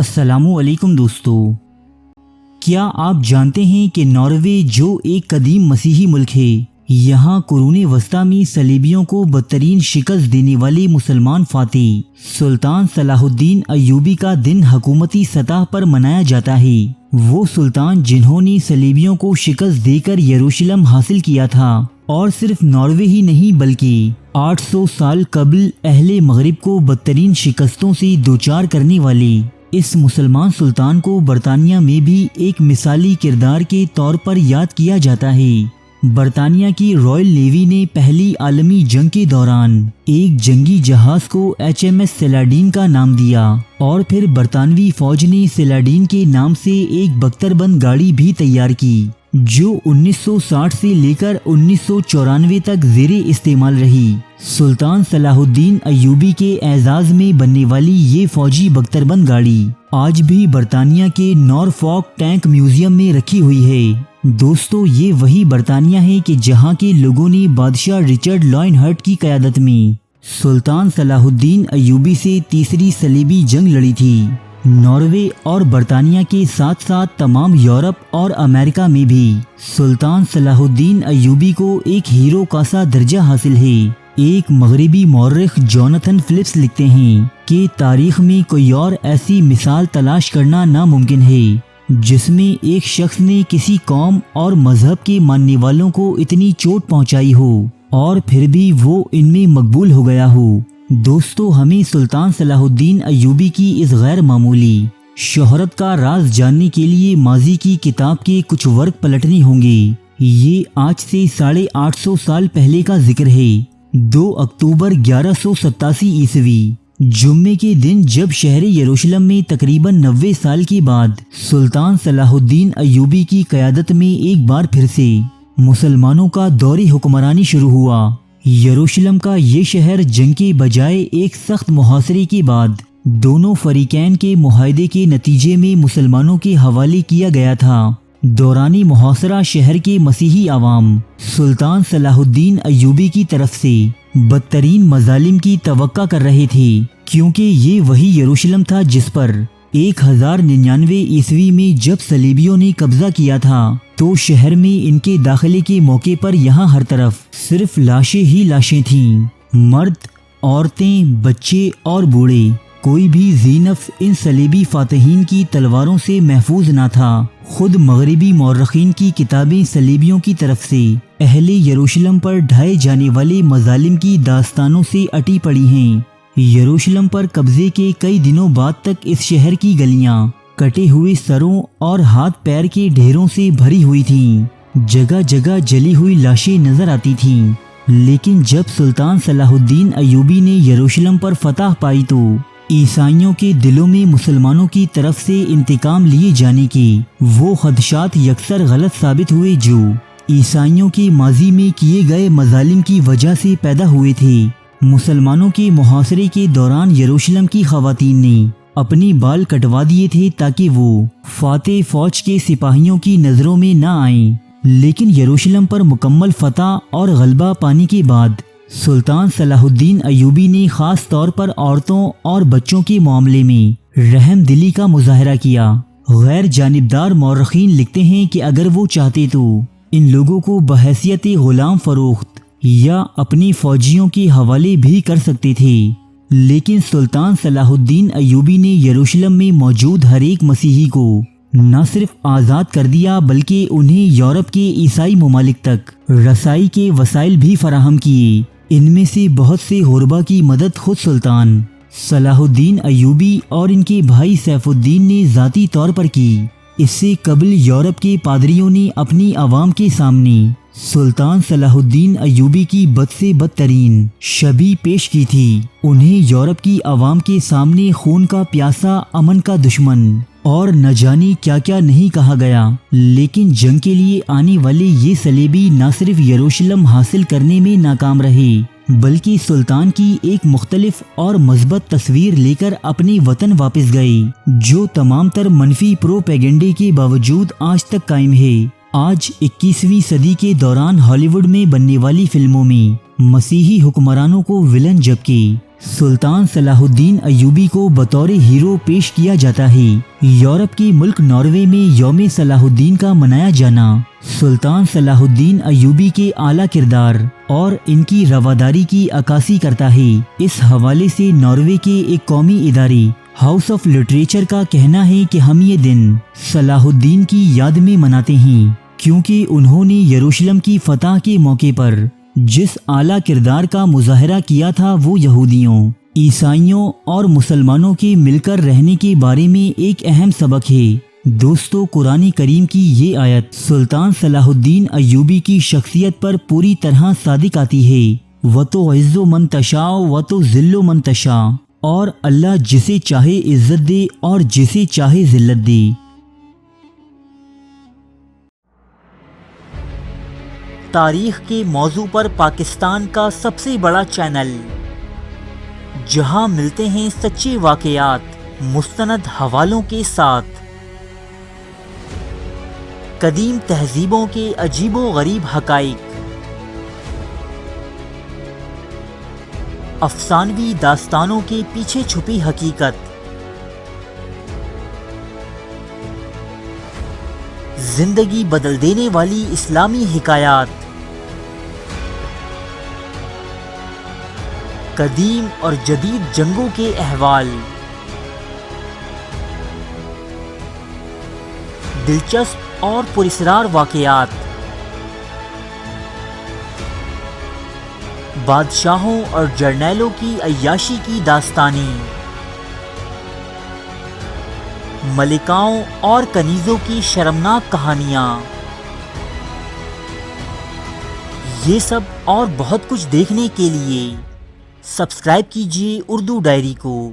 السلام علیکم دوستو، کیا آپ جانتے ہیں کہ ناروے جو ایک قدیم مسیحی ملک ہے، یہاں قرون وسطیٰ میں صلیبیوں کو بدترین شکست دینے والے مسلمان فاتح سلطان صلاح الدین ایوبی کا دن حکومتی سطح پر منایا جاتا ہے۔ وہ سلطان جنہوں نے صلیبیوں کو شکست دے کر یروشلم حاصل کیا تھا، اور صرف ناروے ہی نہیں بلکہ 800 سال قبل اہل مغرب کو بدترین شکستوں سے دوچار کرنے والے اس مسلمان سلطان کو برطانیہ میں بھی ایک مثالی کردار کے طور پر یاد کیا جاتا ہے۔ برطانیہ کی رائل نیوی نے پہلی عالمی جنگ کے دوران ایک جنگی جہاز کو HMS سیلاڈین کا نام دیا، اور پھر برطانوی فوج نے سیلاڈین کے نام سے ایک بختربند گاڑی بھی تیار کی، جو 1960 سے لے کر 1994 تک زیر استعمال رہی۔ سلطان صلاح الدین ایوبی کے اعزاز میں بننے والی یہ فوجی بختربند گاڑی آج بھی برطانیہ کے نورفالک ٹینک میوزیم میں رکھی ہوئی ہے۔ دوستو، یہ وہی برطانیہ ہے کہ جہاں کے لوگوں نے بادشاہ رچرڈ لائن ہارٹ کی قیادت میں سلطان صلاح الدین ایوبی سے تیسری صلیبی جنگ لڑی تھی۔ ناروے اور برطانیہ کے ساتھ ساتھ تمام یورپ اور امریکہ میں بھی سلطان صلاح الدین ایوبی کو ایک ہیرو کا سا درجہ حاصل ہے۔ ایک مغربی مورخ جوناتھن فلپس لکھتے ہیں کہ تاریخ میں کوئی اور ایسی مثال تلاش کرنا ناممکن ہے جس میں ایک شخص نے کسی قوم اور مذہب کے ماننے والوں کو اتنی چوٹ پہنچائی ہو اور پھر بھی وہ ان میں مقبول ہو گیا ہو۔ دوستو، ہمیں سلطان صلاح الدین ایوبی کی اس غیر معمولی شہرت کا راز جاننے کے لیے ماضی کی کتاب کے کچھ ورق پلٹنے ہوں گے۔ یہ آج سے 850 سال پہلے کا ذکر ہے۔ 2 اکتوبر 1187 عیسوی جمعے کے دن جب شہر یروشلم میں تقریباً 90 سال کے بعد سلطان صلاح الدین ایوبی کی قیادت میں ایک بار پھر سے مسلمانوں کا دور حکمرانی شروع ہوا، یروشلم کا یہ شہر جنگ کے بجائے ایک سخت محاصرے کے بعد دونوں فریقین کے معاہدے کے نتیجے میں مسلمانوں کے حوالے کیا گیا تھا۔ دوران محاصرہ شہر کے مسیحی عوام سلطان صلاح الدین ایوبی کی طرف سے بدترین مظالم کی توقع کر رہے تھے، کیونکہ یہ وہی یروشلم تھا جس پر 1099 عیسوی میں جب صلیبیوں نے قبضہ کیا تھا تو شہر میں ان کے داخلے کے موقع پر یہاں ہر طرف صرف لاشیں ہی لاشیں تھیں۔ مرد، عورتیں، بچے اور بوڑھے، کوئی بھی ذی نفس ان صلیبی فاتحین کی تلواروں سے محفوظ نہ تھا۔ خود مغربی مورخین کی کتابیں صلیبیوں کی طرف سے اہل یروشلم پر ڈھائے جانے والے مظالم کی داستانوں سے اٹی پڑی ہیں۔ یروشلم پر قبضے کے کئی دنوں بعد تک اس شہر کی گلیاں کٹے ہوئے سروں اور ہاتھ پیر کے ڈھیروں سے بھری ہوئی تھیں، جگہ جگہ جلی ہوئی لاشیں نظر آتی تھیں۔ لیکن جب سلطان صلاح الدین ایوبی نے یروشلم پر فتح پائی تو عیسائیوں کے دلوں میں مسلمانوں کی طرف سے انتقام لیے جانے کے وہ خدشات یکسر غلط ثابت ہوئے جو عیسائیوں کے ماضی میں کیے گئے مظالم کی وجہ سے پیدا ہوئے تھے۔ مسلمانوں کے محاصرے کے دوران یروشلم کی خواتین نے اپنی بال کٹوا دیے تھے تاکہ وہ فاتح فوج کے سپاہیوں کی نظروں میں نہ آئیں، لیکن یروشلم پر مکمل فتح اور غلبہ پانے کے بعد سلطان صلاح الدین ایوبی نے خاص طور پر عورتوں اور بچوں کے معاملے میں رحم دلی کا مظاہرہ کیا۔ غیر جانبدار مورخین لکھتے ہیں کہ اگر وہ چاہتے تو ان لوگوں کو بحیثیت غلام فروخت یا اپنی فوجیوں کے حوالے بھی کر سکتے تھے، لیکن سلطان صلاح الدین ایوبی نے یروشلم میں موجود ہر ایک مسیحی کو نہ صرف آزاد کر دیا بلکہ انہیں یورپ کے عیسائی ممالک تک رسائی کے وسائل بھی فراہم کیے۔ ان میں سے بہت سے غربا کی مدد خود سلطان صلاح الدین ایوبی اور ان کے بھائی سیف الدین نے ذاتی طور پر کی۔ اس سے قبل یورپ کے پادریوں نے اپنی عوام کے سامنے سلطان صلاح الدین ایوبی کی بد سے بدترین شبیہ پیش کی تھی۔ انہیں یورپ کی عوام کے سامنے خون کا پیاسا، امن کا دشمن اور نہ جانے کیا کیا نہیں کہا گیا، لیکن جنگ کے لیے آنے والے یہ صلیبی نہ صرف یروشلم حاصل کرنے میں ناکام رہے بلکہ سلطان کی ایک مختلف اور مثبت تصویر لے کر اپنے وطن واپس گئے، جو تمام تر منفی پروپیگنڈے کے باوجود آج تک قائم ہے۔ آج 21ویں صدی کے دوران ہالی ووڈ میں بننے والی فلموں میں مسیحی حکمرانوں کو ولن جبکہ سلطان صلاح الدین ایوبی کو بطور ہیرو پیش کیا جاتا ہے۔ یورپ کے ملک ناروے میں یوم صلاح الدین کا منایا جانا سلطان صلاح الدین ایوبی کے اعلیٰ کردار اور ان کی رواداری کی عکاسی کرتا ہے۔ اس حوالے سے ناروے کے ایک قومی ادارے ہاؤس آف لٹریچر کا کہنا ہے کہ ہم یہ دن صلاح الدین کی یاد میں مناتے ہیں کیونکہ انہوں نے یروشلم کی فتح کے موقع پر جس اعلیٰ کردار کا مظاہرہ کیا تھا وہ یہودیوں، عیسائیوں اور مسلمانوں کے مل کر رہنے کے بارے میں ایک اہم سبق ہے۔ دوستو، قرآن کریم کی یہ آیت سلطان صلاح الدین ایوبی کی شخصیت پر پوری طرح صادق آتی ہے۔ وَتُعِزُّ مَن تَشَاءُ وَتُذِلُّ مَن تَشَاءُ، اور اللہ جسے چاہے عزت دے اور جسے چاہے ذلت دے۔ تاریخ کے موضوع پر پاکستان کا سب سے بڑا چینل، جہاں ملتے ہیں سچے واقعات مستند حوالوں کے ساتھ، قدیم تہذیبوں کے عجیب و غریب حقائق، افسانوی داستانوں کے پیچھے چھپی حقیقت، زندگی بدل دینے والی اسلامی حکایات، قدیم اور جدید جنگوں کے احوال، دلچسپ اور پراسرار واقعات، بادشاہوں اور جرنیلوں کی عیاشی کی داستانیں، ملکاؤں اور کنیزوں کی شرمناک کہانیاں، یہ سب اور بہت کچھ دیکھنے کے لیے سبسکرائب کیجیے اردو ڈائری کو۔